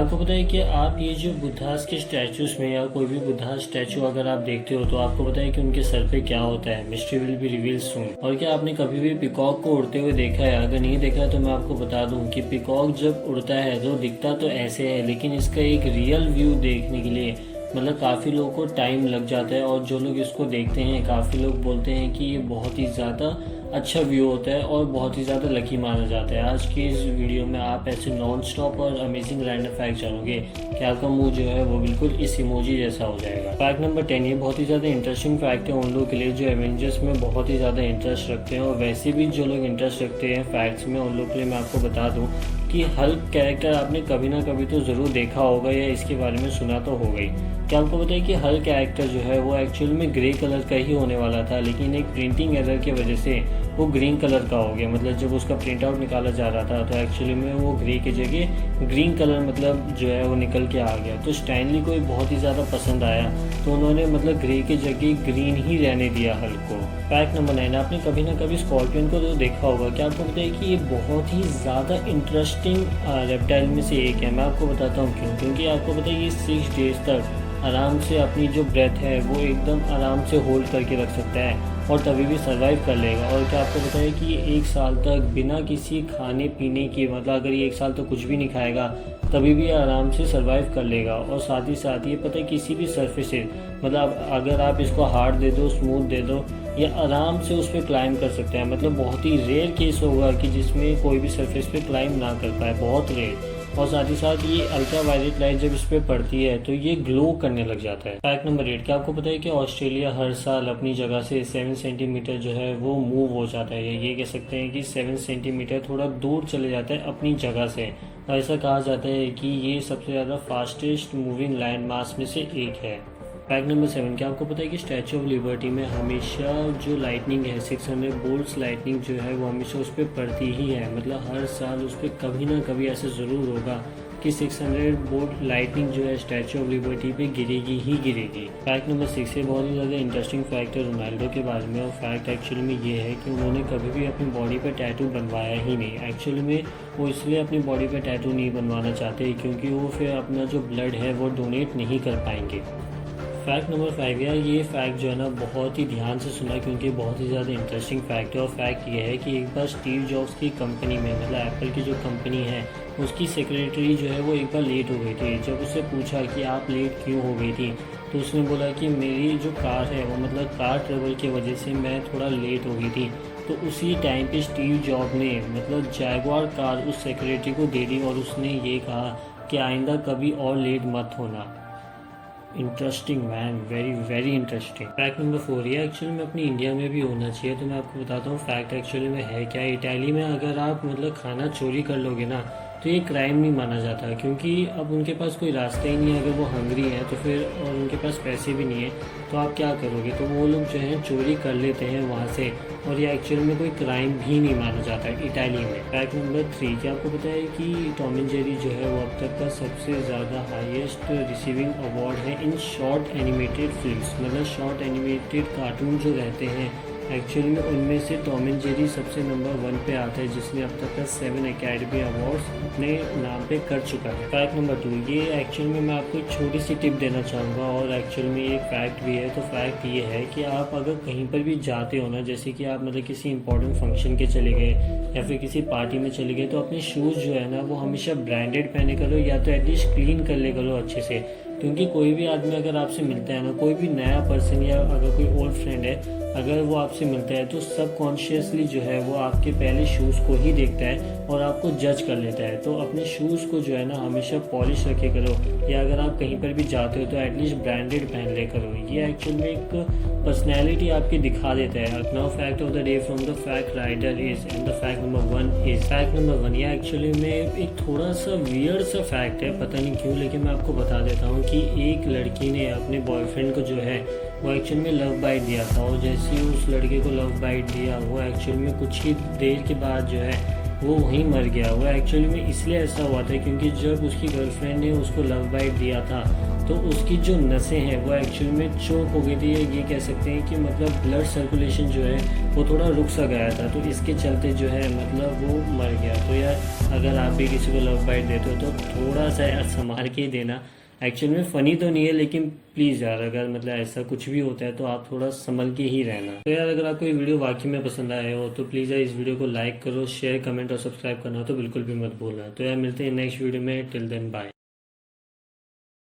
क्या आपको पता है कि आप ये जो बुद्धास के स्टैचूज में या कोई भी बुद्धा स्टैचू अगर आप देखते हो तो आपको पता है कि उनके सर पे क्या होता है। मिस्ट्री विल बी रिवील सून। और क्या आपने कभी भी पिकॉक को उड़ते हुए देखा है? अगर नहीं देखा है तो मैं आपको बता दूं कि पिकॉक जब उड़ता है तो दिखता तो ऐसे है, लेकिन इसका एक रियल व्यू देखने के लिए मतलब काफ़ी लोगों को टाइम लग जाता है। और जो लोग इसको देखते हैं काफ़ी लोग बोलते हैं कि ये बहुत ही ज़्यादा अच्छा व्यू होता है और बहुत ही ज़्यादा लकी माना जाता है। आज की इस वीडियो में आप ऐसे नॉन स्टॉप और अमेजिंग रैंडम फैक्ट जानोगे कि आपका मुंह जो है वो बिल्कुल इस इमोजी जैसा हो जाएगा। फैक्ट नंबर 10, ये बहुत ही ज़्यादा इंटरेस्टिंग फैक्ट है उन लोगों के लिए जो एवेंजर्स में बहुत ही ज़्यादा इंटरेस्ट रखते हैं। और वैसे भी जो लोग इंटरेस्ट रखते हैं फैक्ट्स में उन लोग के लिए मैं आपको बता दूँ कि हल्क कैरेक्टर आपने कभी ना कभी तो ज़रूर देखा होगा या इसके बारे में सुना तो होगा ही। क्या आपको पता है कि हल्क कैरेक्टर जो है वो एक्चुअल में ग्रे कलर का ही होने वाला था, लेकिन एक प्रिंटिंग एरर की वजह से वो ग्रीन कलर का हो गया। मतलब जब उसका प्रिंट आउट निकाला जा रहा था तो एक्चुअली में वो ग्रे की जगह ग्रीन कलर मतलब जो है वो निकल के आ गया। तो स्टैनली को बहुत ही ज़्यादा पसंद आया तो उन्होंने मतलब ग्रे की जगह ग्रीन ही रहने दिया हल्क को। फैक्ट नंबर 9, आपने कभी ना कभी स्कॉर्पियन को तो देखा होगा। क्या आपको पता है कि ये बहुत ही ज़्यादा इंटरेस्टिंग रेप्टाइल में से एक है। मैं आपको बताता हूँ क्यों। क्योंकि आपको पता है ये 6 डेज तक आराम से अपनी जो ब्रेथ है वो एकदम आराम से होल्ड करके रख सकता है और तभी भी सर्वाइव कर लेगा। और क्या आपको पता है कि ये 1 साल तक बिना किसी खाने पीने की मतलब अगर ये 1 साल तक कुछ भी नहीं खाएगा तभी भी आराम से सर्वाइव कर लेगा। और साथ ही साथ ये पता है किसी भी सरफेस से मतलब अगर आप इसको हार्ड दे दो स्मूथ दे दो ये आराम से उस पर क्लाइम कर सकता है। मतलब बहुत ही रेयर केस होगा कि जिसमें कोई भी सरफेस पे क्लाइम ना कर पाए, बहुत रेयर। और साथ ही साथ ये अल्ट्रा वायलेट लाइट जब इस पर पड़ती है तो ये ग्लो करने लग जाता है। फैक्ट नंबर 8, क्या आपको पता है कि ऑस्ट्रेलिया हर साल अपनी जगह से 7 सेंटीमीटर जो है वो मूव हो जाता है। ये कह सकते हैं कि 7 सेंटीमीटर थोड़ा दूर चले जाता है अपनी जगह से। और ऐसा कहा जाता है कि ये सबसे ज़्यादा फास्टेस्ट मूविंग लैंड मास में से एक है। फैक्ट नंबर 7, क्या आपको पता है कि स्टैचू ऑफ लिबर्टी में हमेशा जो लाइटनिंग है 600 वोल्ट्स लाइटनिंग जो है वो हमेशा उस पर पड़ती ही है। मतलब हर साल उस पर कभी ना कभी ऐसे ज़रूर होगा कि 600 वोल्ट लाइटनिंग जो है स्टैचू ऑफ लिबर्टी पे गिरेगी ही गिरेगी। फैक्ट नंबर 6, ये बहुत ही ज़्यादा इंटरेस्टिंग फैक्ट है रोनाल्डो के बारे में। और फैक्ट एक्चुअली में ये है कि उन्होंने कभी भी अपनी बॉडी पे टैटू बनवाया ही नहीं। एक्चुअली में वो इसलिए अपनी बॉडी पे टैटू नहीं बनवाना चाहते क्योंकि वो फिर अपना जो ब्लड है वो डोनेट नहीं कर पाएंगे। फैक्ट नंबर 5, यार ये फैक्ट जो है ना बहुत ही ध्यान से सुना क्योंकि बहुत ही ज़्यादा इंटरेस्टिंग फैक्ट है। और फैक्ट ये है कि एक बार स्टीव जॉब्स की कंपनी में मतलब एप्पल की जो कंपनी है उसकी सेक्रेटरी जो है वो एक बार लेट हो गई थी। जब उससे पूछा कि आप लेट क्यों हो गई थी तो उसने बोला कि मेरी जो कार है वो मतलब कार ट्रबल की वजह से मैं थोड़ा लेट हो गई थी। तो उसी टाइम पे स्टीव जॉब ने मतलब जैगुआर कार उस सेक्रेटरी को दे दी और उसने ये कहा कि आइंदा कभी और लेट मत होना। Interesting man, very very interesting. Fact number 4, ये एक्चुअली में अपनी इंडिया में भी होना चाहिए तो मैं आपको बताता हूँ फैक्ट एक्चुअली में है क्या। इटाली में अगर आप मतलब खाना चोरी कर लोगे ना तो ये क्राइम नहीं माना जाता क्योंकि अब उनके पास कोई रास्ता ही नहीं है। अगर वो हंग्री है तो फिर और उनके पास पैसे भी नहीं है तो आप क्या करोगे, तो वो लोग जो है चोरी कर लेते हैं वहाँ से और ये एक्चुअल में कोई क्राइम भी नहीं माना जाता है इटाली में। फैक्ट नंबर 3, क्या आपको पता है कि टॉम एंड जेरी जो है वो अब तक का सबसे ज़्यादा हाईएस्ट रिसीविंग अवार्ड है इन शॉर्ट एनिमेटेड फिल्म्स। मतलब शॉर्ट एनिमेटेड कार्टून जो रहते हैं एक्चुअली में उनमें से टॉम एंड जेरी सबसे नंबर 1 पे आता है जिसने अब तक का 7 एकेडमी अवार्ड्स अपने नाम पे कर चुका है। फैक्ट नंबर 2, ये एक्चुअल में मैं आपको एक छोटी सी टिप देना चाहूँगा और एक्चुअल में एक फैक्ट भी है। तो फैक्ट ये है कि आप अगर कहीं पर भी जाते हो ना, जैसे कि आप मतलब किसी इंपॉर्टेंट फंक्शन के चले गए या फिर किसी पार्टी में चले गए तो अपने शूज़ जो है ना वो हमेशा ब्रांडेड पहने करो या तो एटलीस्ट क्लीन कर ले करो अच्छे से। क्योंकि कोई भी आदमी अगर आपसे मिलता है ना, कोई भी नया पर्सन या अगर कोई ओल्ड फ्रेंड है अगर वो आपसे मिलता है तो सबकॉन्शियसली जो है वो आपके पहले शूज़ को ही देखता है और आपको जज कर लेता है। तो अपने शूज़ को जो है ना हमेशा पॉलिश रखे करो या अगर आप कहीं पर भी जाते हो तो एटलीस्ट ब्रांडेड पहन ले करो। ये एक्चुअल में एक पर्सनैलिटी आपकी दिखा देता है। Now fact of the day from the fact writer is and the fact number 1 is. Fact number 1 ये एक्चुअली में एक थोड़ा सा वियर्ड सा फैक्ट है, पता नहीं क्यों, लेकिन मैं आपको बता देता हूँ कि एक लड़की ने अपने बॉयफ्रेंड को जो है वो एक्चुअल में लव बाइट दिया था और जैसे ही उस लड़के को लव बाइट दिया वो एक्चुअल में कुछ ही देर के बाद जो है वो वहीं मर गया। वो एक्चुअली में इसलिए ऐसा हुआ था क्योंकि जब उसकी गर्लफ्रेंड ने उसको लव बाइट दिया था तो उसकी जो नसें हैं वो एक्चुअल में चोक हो गई थी, ये कह सकते हैं कि मतलब ब्लड सर्कुलेशन जो है वो थोड़ा रुक सा गया था, तो इसके चलते जो है मतलब वो मर गया। तो यार अगर आप भी किसी को लव बाइट देते हो तो थोड़ा सा यार संभाल के ही देना। एक्चुअल में फ़नी तो नहीं है, लेकिन प्लीज़ यार अगर मतलब ऐसा कुछ भी होता है तो आप थोड़ा संभल के ही रहना। तो यार अगर आपको ये वीडियो वाकई में पसंद आया हो तो प्लीज़ यार इस वीडियो को लाइक करो, शेयर, कमेंट और सब्सक्राइब करना तो बिल्कुल भी मत भूलना। तो यार मिलते हैं नेक्स्ट वीडियो में, टिल देन बाय।